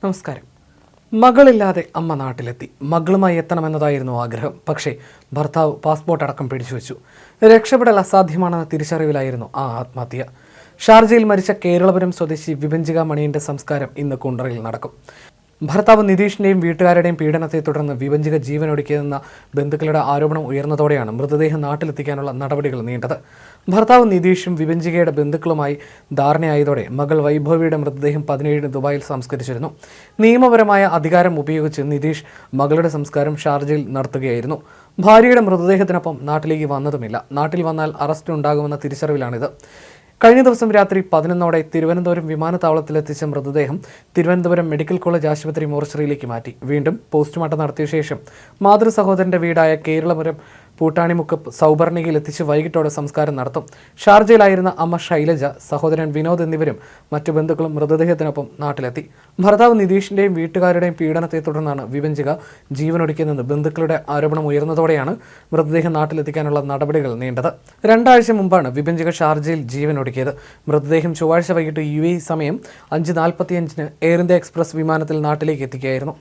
നമസ്കാരം. മകളില്ലാതെ അമ്മ നാട്ടിലെത്തി. മകളുമായി എത്തണമെന്നതായിരുന്നു ആഗ്രഹം. പക്ഷേ ഭർത്താവ് പാസ്പോർട്ട് അടക്കം പിടിച്ചുവെച്ചു. രക്ഷപ്പെടൽ അസാധ്യമാണെന്ന തിരിച്ചറിവിലായിരുന്നു ആ ആത്മഹത്യ. ഷാർജയിൽ മരിച്ച കേരളപുരം സ്വദേശി വിഭഞ്ചിക മണിയന്റെ സംസ്കാരം ഇന്ന് കുണ്ടറയിൽ നടക്കും. ഭർത്താവ് നിതീഷിന്റെയും വീട്ടുകാരുടെയും പീഡനത്തെ തുടർന്ന് വിഭഞ്ചിക ജീവനൊടുക്കിയതെന്ന ബന്ധുക്കളുടെ ആരോപണം ഉയർന്നതോടെയാണ് മൃതദേഹം നാട്ടിലെത്തിക്കാനുള്ള നടപടികൾ നീണ്ടത്. ഭർത്താവ് നിതീഷും വിഭഞ്ചികയുടെ ബന്ധുക്കളുമായി ധാരണയായതോടെ മകൾ വൈഭവിയുടെ മൃതദേഹം 17 ദുബായിൽ സംസ്കരിച്ചിരുന്നു. നിയമപരമായ അധികാരം ഉപയോഗിച്ച് നിതീഷ് മകളുടെ സംസ്കാരം ഷാർജയിൽ നടത്തുകയായിരുന്നു. ഭാര്യയുടെ മൃതദേഹത്തിനൊപ്പം നാട്ടിലേക്ക് വന്നതുമില്ല. നാട്ടിൽ വന്നാൽ അറസ്റ്റ് ഉണ്ടാകുമെന്ന തിരിച്ചറിവിലാണിത്. കഴിഞ്ഞ ദിവസം രാത്രി 11ഓടെ തിരുവനന്തപുരം വിമാനത്താവളത്തിലെത്തിച്ച മൃതദേഹം തിരുവനന്തപുരം മെഡിക്കൽ കോളേജ് ആശുപത്രി മോർച്ചറിയിലേക്ക് മാറ്റി. വീണ്ടും പോസ്റ്റ്മോർട്ടം നടത്തിയ ശേഷം മാതൃ സഹോദരന്റെ വീടായ കേരളപുരം പൂട്ടാണിമുക്ക് സൗപർണികയിൽ എത്തിച്ച് വൈകിട്ടോടെ സംസ്കാരം നടത്തും. ഷാർജയിലായിരുന്ന അമ്മ ശൈലജ, സഹോദരൻ വിനോദ് എന്നിവരും മറ്റു ബന്ധുക്കളും മൃതദേഹത്തിനൊപ്പം നാട്ടിലെത്തി. ഭർത്താവ് നിതീഷിന്റെയും വീട്ടുകാരുടെയും പീഡനത്തെ തുടർന്നാണ് വിഭഞ്ചിക ജീവനൊടുക്കിയതെന്ന് ബന്ധുക്കളുടെ ആരോപണം ഉയർന്നതോടെയാണ് മൃതദേഹം നാട്ടിലെത്തിക്കാനുള്ള നടപടികൾ നീണ്ടത്. 2 ആഴ്ച മുമ്പാണ് വിഭഞ്ചിക ഷാർജയിൽ ജീവനൊടുക്കിയത്. മൃതദേഹം ചൊവ്വാഴ്ച വൈകിട്ട് UAE സമയം 5:45 എയർ ഇന്ത്യ എക്സ്പ്രസ് വിമാനത്തിൽ നാട്ടിലേക്ക് എത്തിക്കുകയായിരുന്നു.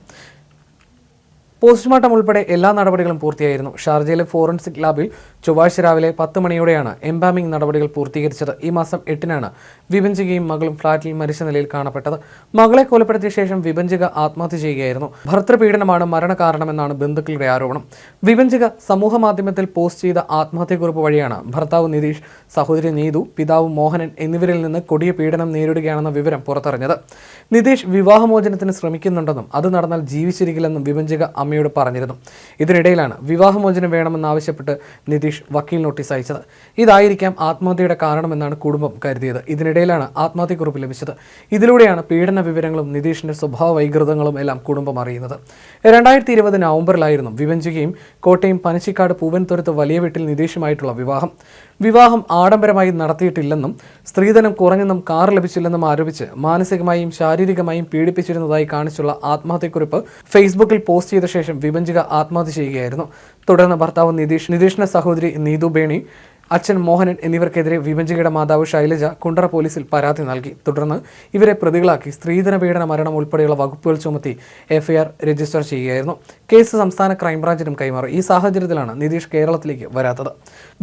പോസ്റ്റ്മോർട്ടം ഉൾപ്പെടെ എല്ലാ നടപടികളും പൂർത്തിയായിരുന്നു. ഷാർജയിലെ ഫോറൻസിക് ലാബിൽ ചൊവ്വാഴ്ച രാവിലെ 10 മണിയോടെയാണ് എംബാമിംഗ് നടപടികൾ പൂർത്തീകരിച്ചത്. ഈ മാസം 8-നാണ് വിഭഞ്ചികയും മകളും ഫ്ളാറ്റിൽ മരിച്ച നിലയിൽ കാണപ്പെട്ടത്. മകളെ കൊലപ്പെടുത്തിയ ശേഷം വിഭഞ്ചിക ആത്മഹത്യ ചെയ്യുകയായിരുന്നു. ഭർത്തൃപീഡനമാണ് മരണകാരണമെന്നാണ് ബന്ധുക്കളുടെ ആരോപണം. വിഭഞ്ചിക സമൂഹ മാധ്യമത്തിൽ പോസ്റ്റ് ചെയ്ത ആത്മഹത്യക്കുറിപ്പ് വഴിയാണ് ഭർത്താവ് നിതീഷ്, സഹോദരി നീതു, പിതാവ് മോഹനൻ എന്നിവരിൽ നിന്ന് കൊടിയ പീഡനം നേരിടുകയാണെന്ന വിവരം പുറത്തറിഞ്ഞത്. നിതീഷ് വിവാഹമോചനത്തിന് ശ്രമിക്കുന്നുണ്ടെന്നും അത് നടന്നാൽ ജീവിച്ചിരിക്കില്ലെന്നും വിഭഞ്ചിക അമ്മയോട് പറഞ്ഞിരുന്നു. ഇതിനിടയിലാണ് വിവാഹമോചനം വേണമെന്നാവശ്യപ്പെട്ട് നിതീഷ് വക്കീൽ നോട്ടീസ് അയച്ചത്. ഇതായിരിക്കാം ആത്മഹത്യയുടെ കാരണമെന്നാണ് കുടുംബം കരുതിയത്. ഇതിനിടയിലാണ് ആത്മഹത്യക്കുറിപ്പ് ലഭിച്ചത്. ഇതിലൂടെയാണ് പീഡന വിവരങ്ങളും നിതീഷിന്റെ സ്വഭാവ വൈകൃതങ്ങളും എല്ലാം കുടുംബം അറിയുന്നത്. 2020 നവംബറിലായിരുന്നു വിഭഞ്ചികയും കോട്ടയം പനച്ചിക്കാട് പൂവൻതുരത്ത് വലിയ വീട്ടിൽ നിതീഷുമായിട്ടുള്ള വിവാഹം ആഡംബരമായി നടത്തിയിട്ടില്ലെന്നും സ്ത്രീധനം കുറഞ്ഞെന്നും കാർ ലഭിച്ചില്ലെന്നും ആരോപിച്ച് മാനസികമായും ശാരീരികമായും പീഡിപ്പിച്ചിരുന്നതായി കാണിച്ചുള്ള ആത്മഹത്യക്കുറിപ്പ് ഫേസ്ബുക്കിൽ പോസ്റ്റ് ചെയ്ത ശേഷം വിഭഞ്ചിക ആത്മഹത്യ ചെയ്യുകയായിരുന്നു. തുടർന്ന് ഭർത്താവ് നിതീഷിന്റെ സഹോദരി നീതു ബേണി, അച്ഛൻ മോഹനൻ എന്നിവർക്കെതിരെ വിഭഞ്ചികയുടെ മാതാവ് ശൈലജ കുണ്ടറ പോലീസിൽ പരാതി നൽകി. തുടർന്ന് ഇവരെ പ്രതികളാക്കി സ്ത്രീധന പീഡന മരണം ഉൾപ്പെടെയുള്ള വകുപ്പുകൾ ചുമത്തി FIR രജിസ്റ്റർ ചെയ്യുകയായിരുന്നു. കേസ് സംസ്ഥാന ക്രൈംബ്രാഞ്ചിനും കൈമാറി. ഈ സാഹചര്യത്തിലാണ് നിതീഷ് കേരളത്തിലേക്ക് വരാത്തത്.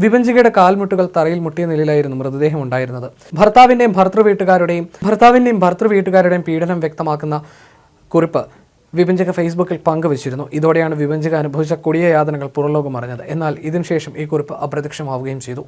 വിഭഞ്ചികയുടെ കാൽമുട്ടുകൾ തറയിൽ മുട്ടിയ നിലയിലായിരുന്നു മൃതദേഹം ഉണ്ടായിരുന്നത്. ഭർത്താവിന്റെയും ഭർത്തൃവീട്ടുകാരുടെയും പീഡനം വ്യക്തമാക്കുന്ന കുറിപ്പ് വിഭഞ്ചിക ഫേസ്ബുക്കിൽ പങ്കുവച്ചിരുന്നു. ഇതോടെയാണ് വിഭഞ്ചിക അനുഭവിച്ച കൊടിയ യാതനകൾ പുറംലോകം അറിഞ്ഞത്. എന്നാൽ ഇതിനുശേഷം ഈ കുറിപ്പ് അപ്രത്യക്ഷമാവുകയും ചെയ്തു.